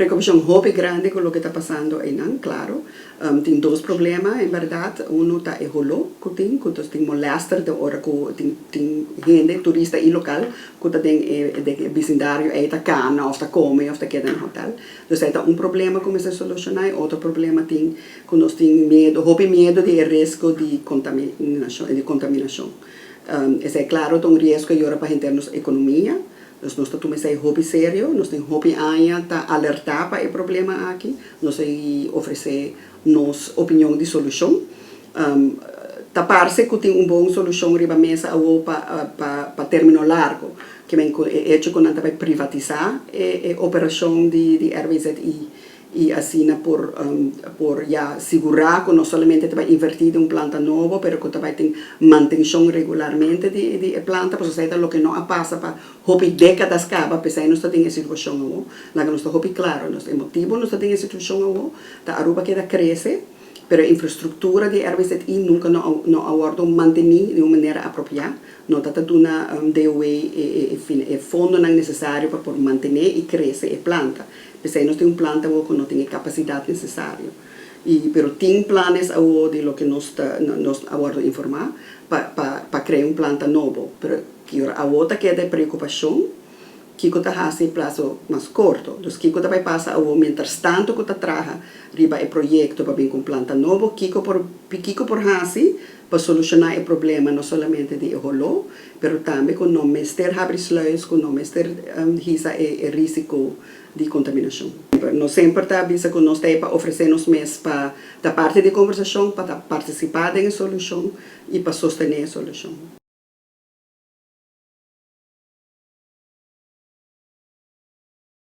Preocupación hobby grande con lo que está pasando en Nan, claro. Tiene dos problemas, en verdad. Uno está el holo, que tiene molester de hora que tiene gente, turista y local, que tiene de vecindario, está cana, o está come, o está queda en el hotel. Entonces, está un problema que se soluciona. Otro problema tiene que nos tiene miedo, hobby miedo de riesgo de contaminación. Es claro, es un riesgo y ahora para gente en economía. Nós estamos a hobby sério, nós temos hobby ainda tá alertar para o problema aqui, nós oferecer nos opinião de solução, tá parece que tem boa solução riba mesa ou para término largo, que vem é hecho quando vai privatizar a operação de RVZI e assim por já segurar que não somente vai invertir em planta nova, mas que vai ter manutenção regularmente de planta, para seja o que não passa para hobby décadas acaba, apesar de não estar em situação não, lá que não está hobby claro, não é motivo não está em situação não, tá Aruba que cresce, mas a infraestrutura de RVZI nunca não aborda manter de uma maneira apropriada, não está dando DOE fundo necessário para manter e crescer a planta. Porque nós temos planta que não tem a capacidade necessária. Pero tem planos de lo que nós aborda informar para criar planta nova. Pero que a outra que é de preocupação, que está fazendo prazo mais curto. Então, que vai passar mientras tanto que está trabalhando riba o projeto para vir com planta nova, que por fazer para solucionar o problema não somente de holo, mas também com não mestre abrir sluis, com não mestre hisa o risco de contaminação. Nós sempre está avisa que nós temos para oferecer-nos mais para da parte de conversação, para participar da solução e para sostener a solução.